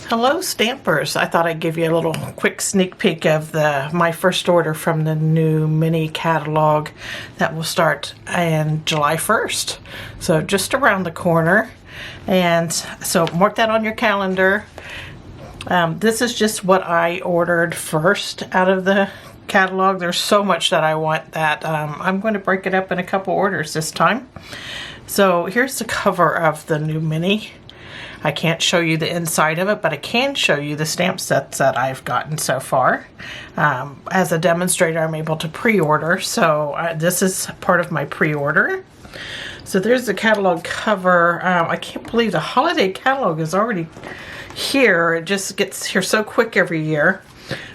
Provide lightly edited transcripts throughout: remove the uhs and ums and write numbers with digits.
Hello Stampers! I thought I'd give you a little quick sneak peek of my first order from the new mini catalog that will start on July 1st. So just around the corner. And so mark that on your calendar. This is just what I ordered first out of the catalog. There's so much that I want that I'm going to break it up in a couple orders this time. So here's the cover of the new mini. I can't show you the inside of it, but I can show you the stamp sets that I've gotten so far. As a demonstrator, I'm able to pre-order, so this is part of my pre-order. So there's the catalog cover. I can't believe the holiday catalog is already here. It just gets here so quick every year.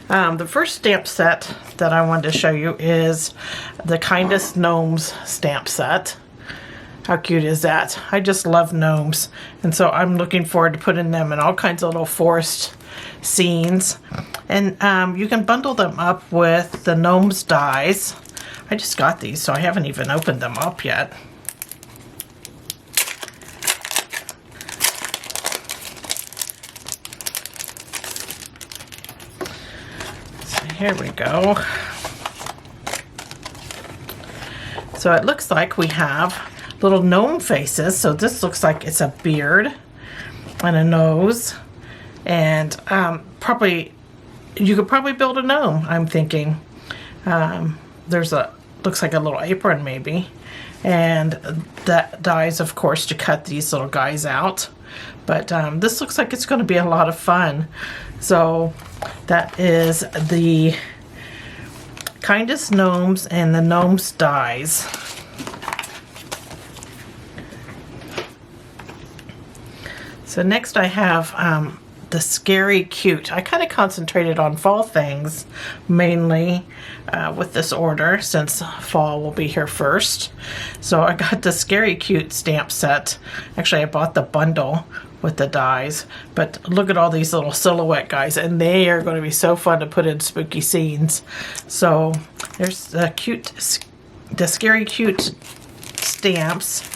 The first stamp set that I wanted to show you is the Kindest Gnomes stamp set. How cute is that? I just love gnomes, and so I'm looking forward to putting them in all kinds of little forest scenes. And you can bundle them up with the gnomes dies. I just got these, so I haven't even opened them up yet. So here we go. So it looks like we have little gnome faces. So this looks like it's a beard and a nose, and probably you could probably build a gnome, I'm thinking. There's a looks like a little apron maybe, and that dies of course to cut these little guys out, but this looks like it's going to be a lot of fun. So that is the Kindest Gnomes and the Gnomes dies. So next I have the Scary Cute. I kind of concentrated on fall things mainly with this order, since fall will be here first. So I got the Scary Cute stamp set. Actually, I bought the bundle with the dies, but look at all these little silhouette guys, and they are going to be so fun to put in spooky scenes. So there's the Scary Cute stamps,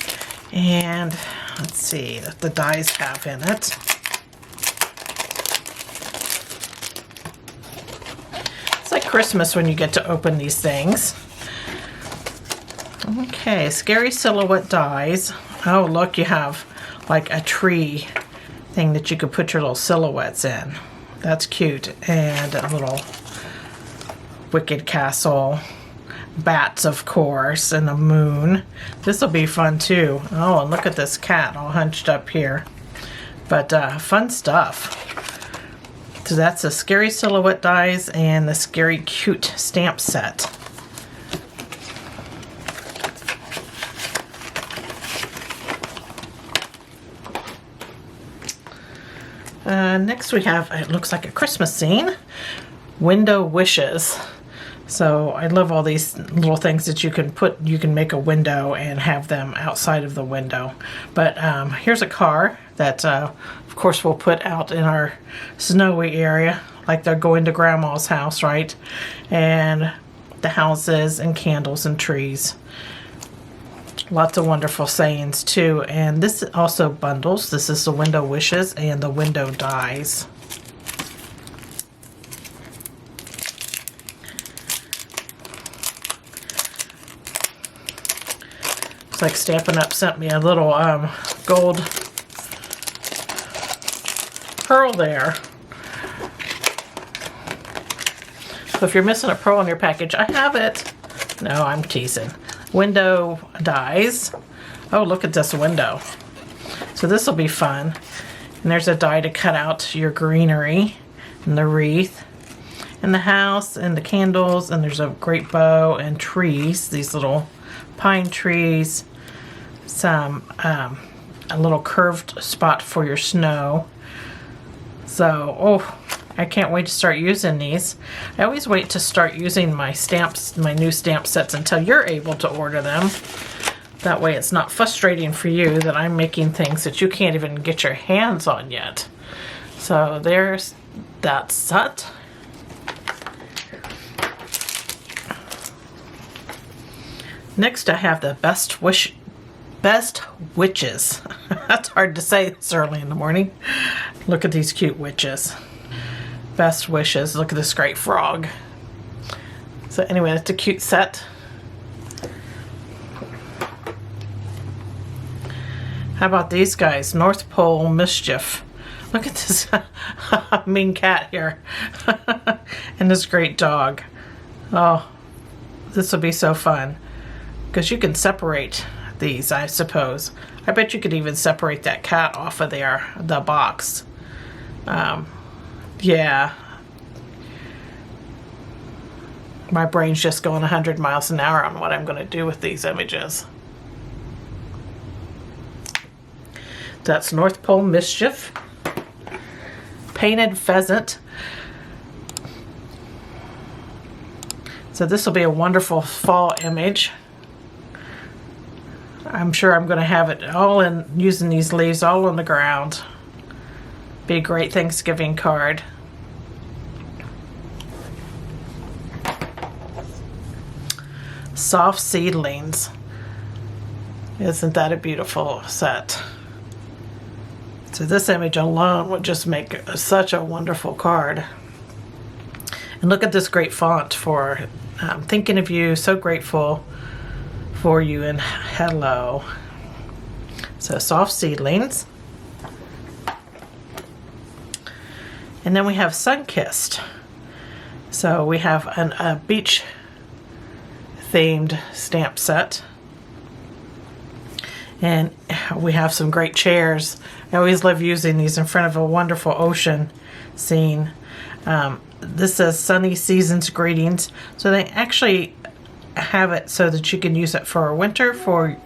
and let's see what the dies have in it. It's like Christmas when you get to open these things. Okay, Scary Silhouette dies. Oh, look, you have like a tree thing that you could put your little silhouettes in. That's cute. And a little Wicked Castle. Bats, of course, and a moon. This will be fun too. Oh, and look at this cat all hunched up here. But fun stuff. So that's the Scary Silhouette dies and the Scary Cute stamp set. Next we have, it looks like a Christmas scene. Window Wishes. So I love all these little things that you can put, you can make a window and have them outside of the window. But here's a car that of course we'll put out in our snowy area, like they're going to grandma's house, right? And the houses and candles and trees. Lots of wonderful sayings too. And this also bundles. This is the Window Wishes and the Window Dies. It's like Stampin' Up sent me a little gold pearl there. So if you're missing a pearl in your package, I have it. No, I'm teasing. Window dies. Oh, look at this window. So this will be fun. And there's a die to cut out your greenery and the wreath and the house and the candles, and there's a great bow and trees, these little pine trees, some a little curved spot for your snow. So, oh, I can't wait to start using these. I always wait to start using my stamps, my new stamp sets, until you're able to order them. That way it's not frustrating for you that I'm making things that you can't even get your hands on yet. So there's that set. Next I have the Best Best witches. That's hard to say this early in the morning. Look at these cute witches. Best wishes. Look at this great frog. So anyway, that's a cute set. How about these guys? North Pole Mischief. Look at this mean cat here. And this great dog. Oh, this will be so fun. Because you can separate these, I suppose. I bet you could even separate that cat off of the box. Yeah. My brain's just going 100 miles an hour on what I'm going to do with these images. That's North Pole Mischief. Painted Pheasant. So this will be a wonderful fall image. I'm sure I'm going to have it all in, using these leaves all on the ground. Be a great Thanksgiving card. Soft Seedlings. Isn't that a beautiful set? So this image alone would just make such a wonderful card. And look at this great font for thinking of you, so grateful for you, and hello. So Soft Seedlings. And then we have Sun-Kissed. So we have a beach themed stamp set. And we have some great chairs. I always love using these in front of a wonderful ocean scene. This says Sunny Seasons Greetings. So they actually have it so that you can use it for winter, for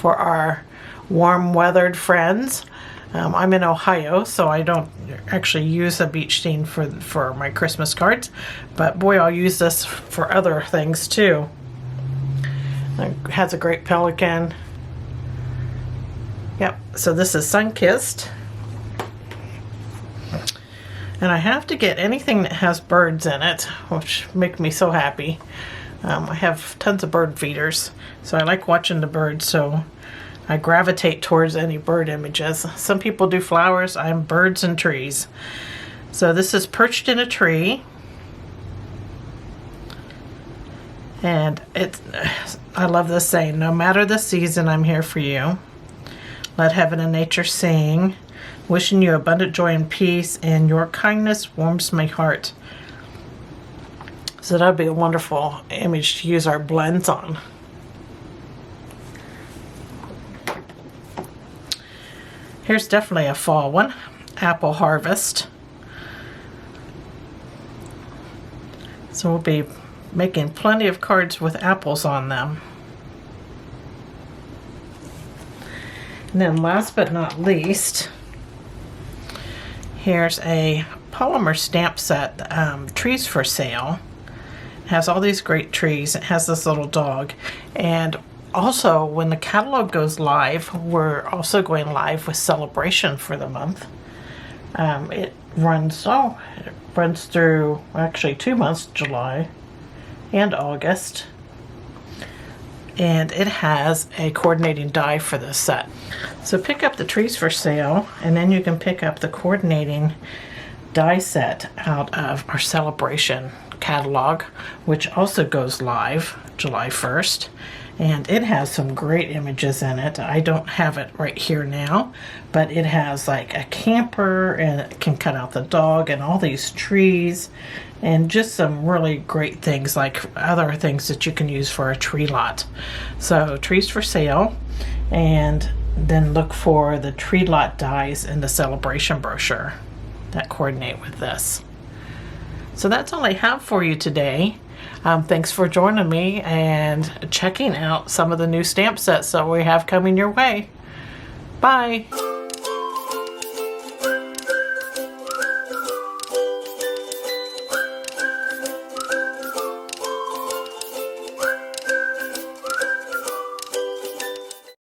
our warm weathered friends. I'm in Ohio, so I don't actually use a beach scene for my Christmas cards. But boy, I'll use this for other things too. It has a great pelican. Yep, so this is Sun-Kissed. And I have to get anything that has birds in it, which make me so happy. I have tons of bird feeders, so I like watching the birds, so I gravitate towards any bird images. Some people do flowers, I'm birds and trees. So this is Perched in a Tree. And I love this saying, no matter the season, I'm here for you. Let heaven and nature sing. Wishing you abundant joy and peace, and your kindness warms my heart. So that would be a wonderful image to use our blends on. Here's definitely a fall one. Apple Harvest. So we'll be making plenty of cards with apples on them. And then last but not least, here's a polymer stamp set, Trees for Sale. It has all these great trees. It has this little dog. And also, when the catalog goes live, we're also going live with Celebration for the month. It runs through actually 2 months, July and August. And it has a coordinating die for this set. So pick up the Trees for Sale, and then you can pick up the coordinating die set out of our Celebration catalog, which also goes live July 1st. And it has some great images in it. I don't have it right here now, but it has like a camper, and it can cut out the dog and all these trees, and just some really great things, like other things that you can use for a tree lot. So Trees for Sale, and then look for the tree lot dies in the Celebration brochure that coordinate with this. So that's all I have for you today. Thanks for joining me and checking out some of the new stamp sets that we have coming your way. Bye.